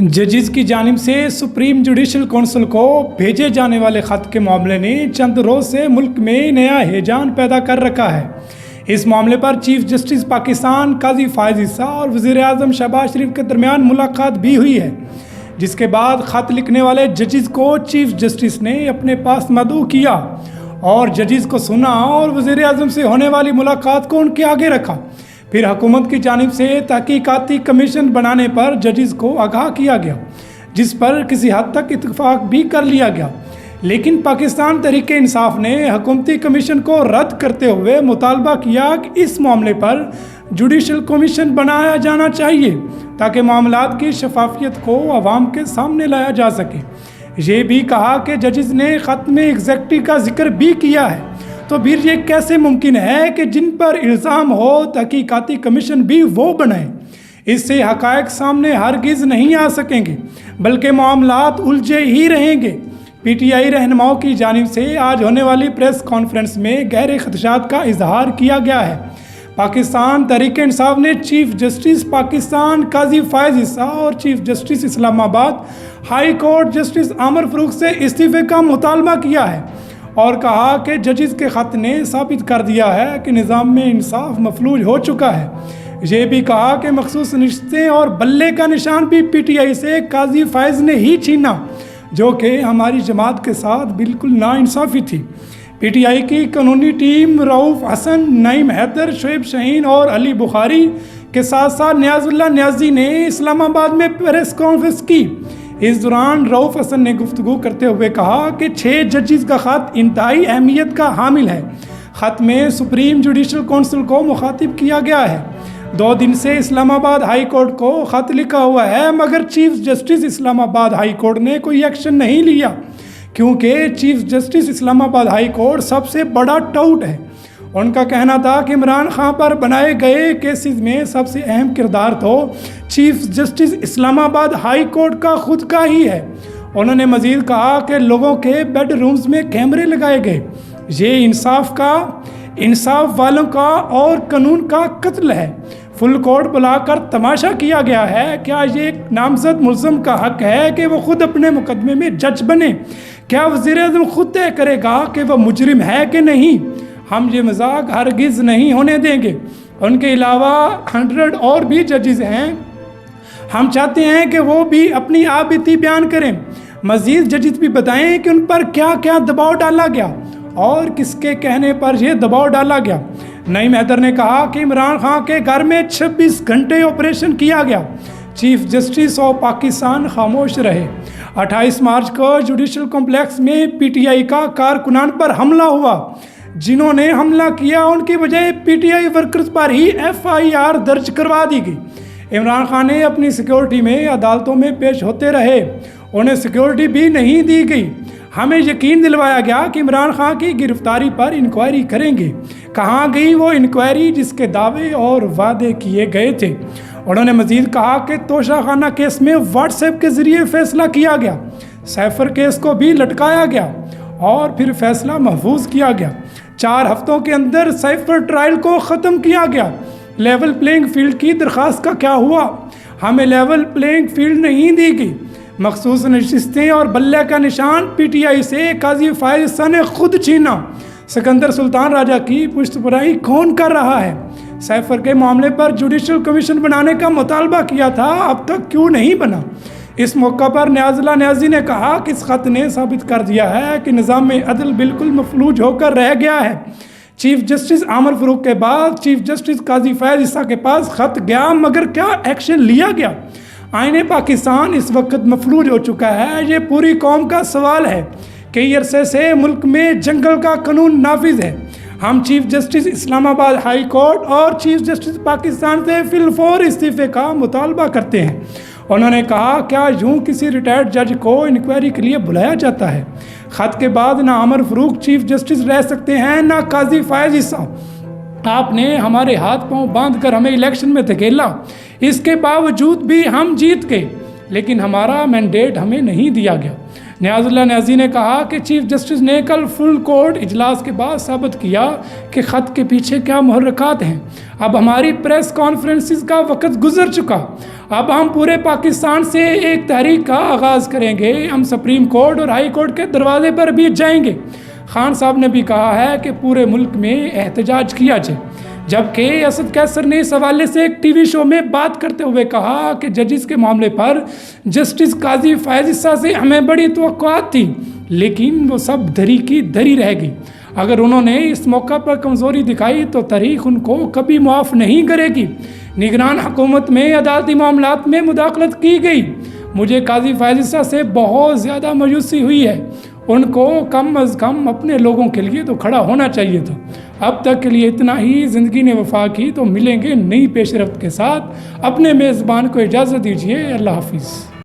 जजेस की जानिब से सुप्रीम जुडिशल काउंसिल को भेजे जाने वाले ख़त के मामले ने चंद रोज़ से मुल्क में नया हैजान पैदा कर रखा है। इस मामले पर चीफ जस्टिस पाकिस्तान काजी फायज़ ईसा और वज़ीर आज़म शहबाज शरीफ के दरमियान मुलाकात भी हुई है, जिसके बाद ख़त लिखने वाले जजेस को चीफ जस्टिस ने अपने पास मदऊ किया और जजेस को सुना और वज़ीर आज़म से होने वाली मुलाकात को उनके आगे रखा। फिर हुकूमत की जानिब से तहकीकाती कमीशन बनाने पर जजेस को आगाह किया गया, जिस पर किसी हद तक इत्तफाक भी कर लिया गया। लेकिन पाकिस्तान तहरीक इंसाफ ने हुकूमती कमीशन को रद्द करते हुए मुतालबा किया कि इस मामले पर जुडिशल कमीशन बनाया जाना चाहिए ताकि मामलात की शफाफियत को अवाम के सामने लाया जा सके। ये भी कहा कि जजेस ने ख़त में एग्जेक्टिव का जिक्र भी किया है, तो फिर ये कैसे मुमकिन है कि जिन पर इल्ज़ाम हो तहकीकाती कमीशन भी वो बनाए। इससे हक़ाइक़ सामने हरगिज़ नहीं आ सकेंगे बल्कि मामलात उलझे ही रहेंगे। पीटीआई रहनुमाओं की जानिब से आज होने वाली प्रेस कॉन्फ्रेंस में गहरे खदशात का इजहार किया गया है। पाकिस्तान तहरीक इंसाफ ने चीफ जस्टिस पाकिस्तान काजी फायज़ ईसा और chief justice Islamabad high court justice आमर फ़ारूक से इस्तीफ़े का मुतालबा किया है और कहा कि जजेस के ख़त ने साबित कर दिया है कि निज़ाम में इंसाफ मफलूज हो चुका है। ये भी कहा कि मखसूस नशिस्तें और बल्ले का निशान भी पीटीआई से काजी फायज़ ने ही छीना, जो कि हमारी जमात के साथ बिल्कुल नाइंसाफ़ी थी। पीटीआई की कानूनी टीम रऊफ़ हसन, नईम हैदर, शोएब शाहीन और अली बुखारी के साथ साथ नियाज़ुल्लाह नियाज़ी ने इस्लामाबाद में प्रेस कॉन्फ्रेंस की। इस दौरान रऊफ़ हसन ने गुफ्तगू करते हुए कहा कि 6 जजेस का ख़त इंतहाई अहमियत का हामिल है। ख़त में सुप्रीम जुडिशल काउंसिल को मुखातिब किया गया है। 2 दिन से इस्लामाबाद हाई कोर्ट को ख़त लिखा हुआ है, मगर chief justice Islamabad high court ने कोई एक्शन नहीं लिया, क्योंकि chief justice Islamabad high court सबसे बड़ा टाउट है। उनका कहना था कि इमरान खान पर बनाए गए केसेस में सबसे अहम किरदार तो chief justice Islamabad high court का खुद का ही है। उन्होंने मज़ीद कहा कि लोगों के बेडरूम्स में कैमरे लगाए गए, ये इंसाफ वालों का और कानून का कत्ल है। फुल कोर्ट बुलाकर तमाशा किया गया है। क्या ये एक नामजद मुल्ज़म का हक़ है कि वो खुद अपने मुकदमे में जज बने? क्या वज़ीर आज़म खुद तय करेगा कि वह मुजरिम है कि नहीं? हम ये मजाक हरगिज़ नहीं होने देंगे। उनके अलावा 100 और भी जजेस हैं। हम चाहते हैं कि वो भी अपनी आपबीती बयान करें। मज़ीद जजेस भी बताएं कि उन पर क्या क्या दबाव डाला गया और किसके कहने पर यह दबाव डाला गया। नईम हैदर ने कहा कि इमरान खान के घर में 26 घंटे ऑपरेशन किया गया। चीफ जस्टिस ऑफ पाकिस्तान खामोश रहे। 28 मार्च को जुडिशल कॉम्प्लेक्स में पीटीआई का कारकुनान पर हमला हुआ। जिन्होंने हमला किया उनकी बजाय पीटीआई वर्कर्स पर ही एफआईआर दर्ज करवा दी गई। इमरान खान ने अपनी सिक्योरिटी में अदालतों में पेश होते रहे, उन्हें सिक्योरिटी भी नहीं दी गई। हमें यकीन दिलवाया गया कि इमरान खान की गिरफ्तारी पर इंक्वायरी करेंगे। कहाँ गई वो इंक्वायरी जिसके दावे और वादे किए गए थे? उन्होंने मज़ीद कहा कि तोशाखाना केस में व्हाट्सएप के ज़रिए फ़ैसला किया गया, सैफर केस को भी लटकाया गया और फिर फ़ैसला महफूज किया गया। 4 हफ्तों के अंदर सैफर ट्रायल को ख़त्म किया गया। लेवल प्लेइंग फील्ड की दरख्वास्त का क्या हुआ? हमें लेवल प्लेइंग फील्ड नहीं दी गई। मखसूस नशिस्तें और बल्ले का निशान पीटीआई से काजी फायज़ ईसा ने खुद छीना। सिकंदर सुल्तान राजा की पुश्तपनाही कौन कर रहा है? सैफर के मामले पर जुडिशल कमीशन बनाने का मुतालबा किया था, अब तक क्यों नहीं बना? इस मौका पर नियाज़ुल्लाह नियाज़ी ने कहा कि इस ख़त ने साबित कर दिया है कि निज़ाम में अदल बिल्कुल मफलूज होकर रह गया है। चीफ जस्टिस आमर फ़ारूक के बाद चीफ जस्टिस काजी फायज़ ईसा के पास ख़त गया, मगर क्या एक्शन लिया गया? आईने पाकिस्तान इस वक्त मफलूज हो चुका है। ये पूरी कौम का सवाल है। कई अरसे से मुल्क में जंगल का कानून नाफिज है। हम chief justice Islamabad high court और चीफ जस्टिस पाकिस्तान से फिलफौर इस्तीफ़े का मुतालबा करते हैं। उन्होंने कहा, क्या यूँ किसी रिटायर्ड जज को इंक्वायरी के लिए बुलाया जाता है? ख़त के बाद ना आमर फ़ारूक चीफ जस्टिस रह सकते हैं, ना काजी फायज़ ईसा। आपने हमारे हाथ पांव बांध कर हमें इलेक्शन में धकेला, इसके बावजूद भी हम जीत गए, लेकिन हमारा मैंडेट हमें नहीं दिया गया। نیاز اللہ نیازی نے کہا کہ چیف جسٹس نے کل فل کورٹ اجلاس کے بعد ثابت کیا کہ خط کے پیچھے کیا محرکات ہیں۔ اب ہماری پریس کانفرنسز کا وقت گزر چکا، اب ہم پورے پاکستان سے ایک تحریک کا آغاز کریں گے، ہم سپریم کورٹ اور ہائی کورٹ کے دروازے پر بھی جائیں گے۔ خان صاحب نے بھی کہا ہے کہ پورے ملک میں احتجاج کیا جائے، جبکہ اسد قیصر نے اس حوالے سے ایک ٹی وی شو میں بات کرتے ہوئے کہا کہ ججز کے معاملے پر جسٹس قاضی فائز عیسیٰ سے ہمیں بڑی توقعات تھی، لیکن وہ سب دھری کی دھری رہ گئی۔ اگر انہوں نے اس موقع پر کمزوری دکھائی تو تاریخ ان کو کبھی معاف نہیں کرے گی۔ نگران حکومت میں عدالتی معاملات میں مداخلت کی گئی، مجھے قاضی فائز عیسیٰ سے بہت زیادہ مایوسی ہوئی ہے، ان کو کم از کم اپنے لوگوں کے لیے تو کھڑا ہونا چاہیے تھا۔ اب تک کے لیے اتنا ہی، زندگی نے وفا کی تو ملیں گے نئی پیش رفت کے ساتھ۔ اپنے میزبان کو اجازت دیجیے، اللہ حافظ۔